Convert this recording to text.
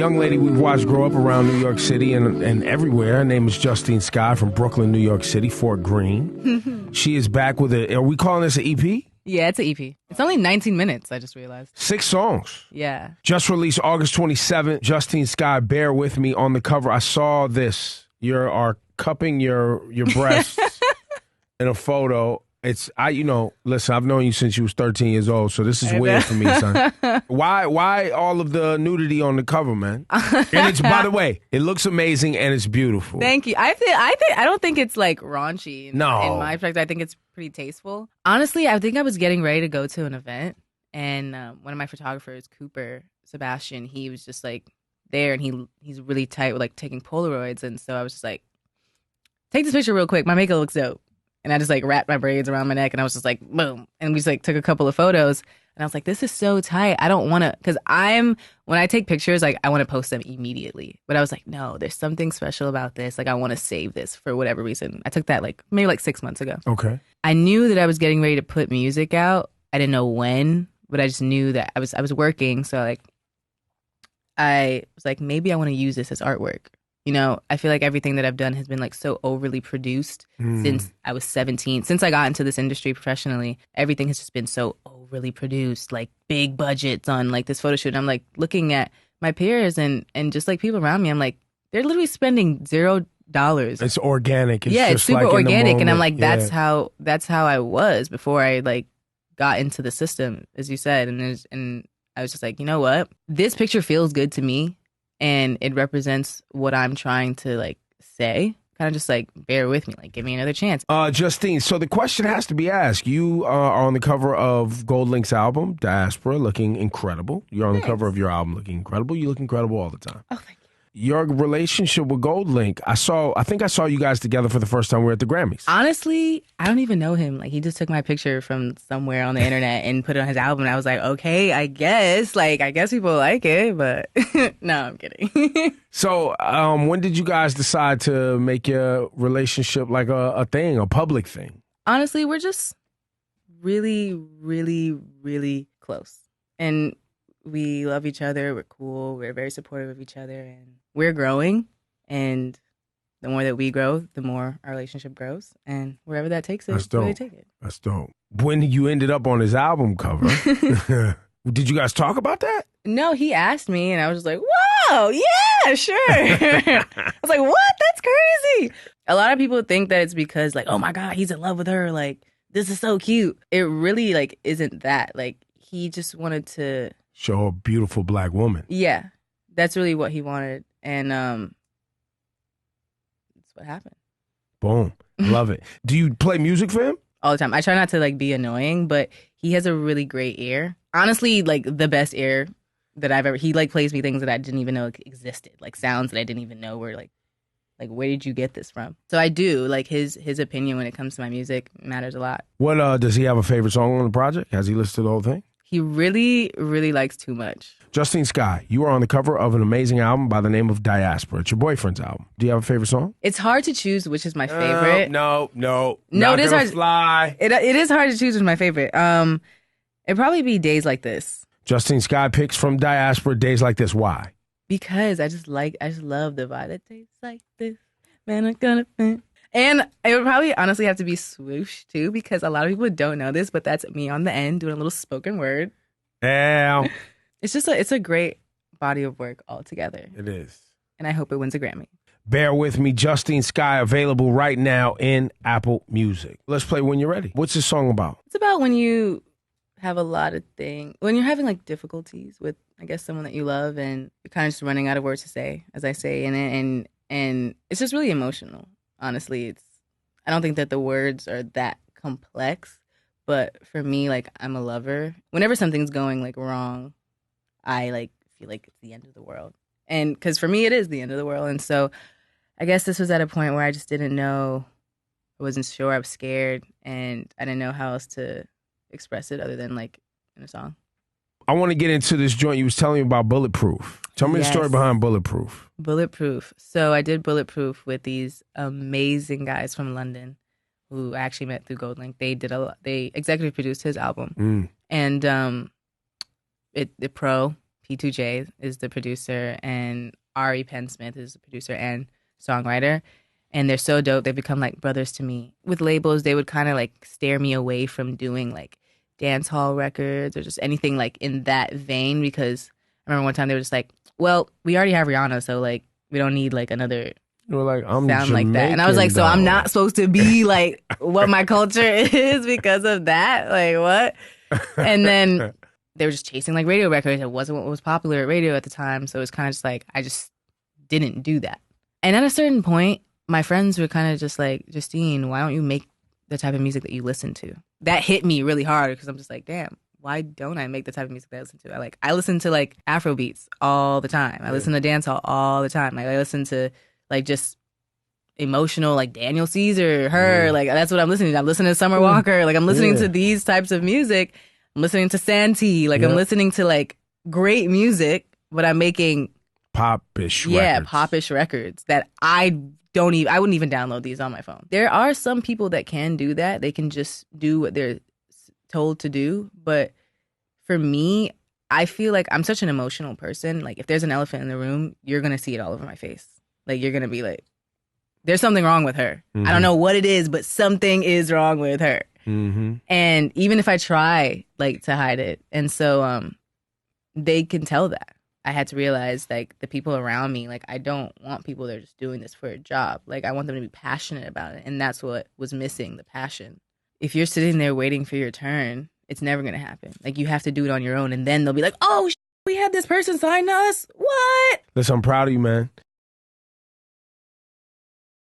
young lady we've watched grow up around New York City and everywhere. Her name is Justine Skye from Brooklyn, New York City, Fort Greene. She is back with are we calling this an EP? Yeah, it's an EP. It's only 19 minutes, I just realized. 6 songs. Yeah. Just released August 27th. Justine Skye, bear with me on the cover. I saw this. You are cupping your breasts in a photo. Listen, I've known you since you was 13 years old, so this is weird for me, son. Why all of the nudity on the cover, man? And it's, by the way, it looks amazing and it's beautiful. Thank you. I don't think it's like raunchy. No. In my perspective, I think it's pretty tasteful. Honestly, I think I was getting ready to go to an event, and one of my photographers, Cooper Sebastian, he was just like there, and he's really tight with like taking Polaroids, and so I was just like, take this picture real quick. My makeup looks dope. And I just like wrapped my braids around my neck, and I was just like, boom. And we just like took a couple of photos, and I was like, this is so tight. I don't want to, because when I take pictures, like I want to post them immediately. But I was like, no, there's something special about this. Like I want to save this for whatever reason. I took that like maybe like 6 months ago. Okay. I knew that I was getting ready to put music out. I didn't know when, but I just knew that I was working. So like, I was like, maybe I want to use this as artwork. You know, I feel like everything that I've done has been like so overly produced since I was 17. Since I got into this industry professionally, everything has just been so overly produced, like big budgets on like this photo shoot. And I'm like looking at my peers and just like people around me, I'm like, they're literally spending $0. It's organic. It's super like organic. And I'm like, that's how I was before I like got into the system, as you said. And I was just like, you know what? This picture feels good to me. And it represents what I'm trying to like say. Kind of just like bear with me, like give me another chance. Justine, so the question has to be asked. You are on the cover of Gold Link's album, Diaspora, looking incredible. You're on the cover of your album looking incredible. You look incredible all the time. Oh, thank you. Your relationship with Gold Link, I think I saw you guys together for the first time we were at the Grammys. Honestly, I don't even know him. Like he just took my picture from somewhere on the internet and put it on his album. And I was like, okay, I guess people like it, but no, I'm kidding. So when did you guys decide to make your relationship like a thing, a public thing? Honestly, we're just really, really, really close. And we love each other. We're cool. We're very supportive of each other, and we're growing. And the more that we grow, the more our relationship grows. And wherever that takes us, we take it. That's dope. When you ended up on his album cover, did you guys talk about that? No, he asked me, and I was just like, "Whoa, yeah, sure." I was like, "What? That's crazy." A lot of people think that it's because, like, oh my God, he's in love with her. Like, this is so cute. It really like isn't that. Like, he just wanted to show a beautiful black woman. Yeah, that's really what he wanted. And that's what happened. Boom. Love it. Do you play music for him? All the time. I try not to like be annoying, but he has a really great ear. Honestly, like the best ear that I've ever. He like plays me things that I didn't even know existed, like sounds that I didn't even know were like where did you get this from? So I do like his opinion when it comes to my music matters a lot. What does he have a favorite song on the project? Has he listened to the whole thing? He really, really likes Too Much. Justine Skye, you are on the cover of an amazing album by the name of Diaspora. It's your boyfriend's album. Do you have a favorite song? It's hard to choose which is my favorite. No. It is hard. Fly. It is hard to choose which is my favorite. It'd probably be Days Like This. Justine Skye picks from Diaspora Days Like This. Why? Because I just love the vibe. It tastes like this. Man, I'm gonna fit. And it would probably honestly have to be Swoosh, too, because a lot of people don't know this, but that's me on the end doing a little spoken word. Yeah. It's a great body of work altogether. It is. And I hope it wins a Grammy. Bear with me. Justine Skye, available right now in Apple Music. Let's play When You're Ready. What's this song about? It's about when you have a lot of things, when you're having like difficulties with, I guess, someone that you love, and you're kind of just running out of words to say, as I say in it. And it's just really emotional. Honestly, I don't think that the words are that complex, but for me, like, I'm a lover. Whenever something's going like wrong, I like feel like it's the end of the world. And because for me, it is the end of the world. And so I guess this was at a point where I just didn't know, I wasn't sure, I was scared, and I didn't know how else to express it other than like in a song. I want to get into this joint you was telling me about Bulletproof. Tell me the story behind Bulletproof. Bulletproof. So I did Bulletproof with these amazing guys from London who I actually met through Gold Link. They executive produced his album. And the pro P2J is the producer, and Ari Penn-Smith is the producer and songwriter. And they're so dope. They've become like brothers to me. With labels, they would kind of like steer me away from doing like dance hall records or just anything like in that vein, because I remember one time they were just like, well, we already have Rihanna, so like we don't need like another You were like, I'm sound Jamaican, like that. And I was like, so I'm not supposed to be like what my culture is because of that? Like what? And then they were just chasing like radio records. It wasn't what was popular at radio at the time. So it was kind of just like, I just didn't do that. And at a certain point, my friends were kind of just like, Justine, why don't you make the type of music that you listen to? That hit me really hard because I'm just like, damn, why don't I make the type of music that I listen to? I listen to like Afro beats all the time. I listen to dancehall all the time. Like I listen to like just emotional, like Daniel Caesar, her, like that's what I'm listening to. I'm listening to Summer Walker. Like I'm listening to these types of music. I'm listening to Santee. Like I'm listening to like great music, but I'm making popish records. Yeah, popish records that I wouldn't even download these on my phone. There are some people that can do that. They can just do what they're told to do. But for me, I feel like I'm such an emotional person. Like if there's an elephant in the room, you're going to see it all over my face. Like you're going to be like, there's something wrong with her. I don't know what it is, but something is wrong with her. And even if I try like to hide it. And so they can tell that. I had to realize like the people around me, like I don't want people that are just doing this for a job. Like I want them to be passionate about it. And that's what was missing, the passion. If you're sitting there waiting for your turn, it's never going to happen. Like you have to do it on your own. And then they'll be like, oh, we had this person sign us. What? Listen, I'm proud of you, man.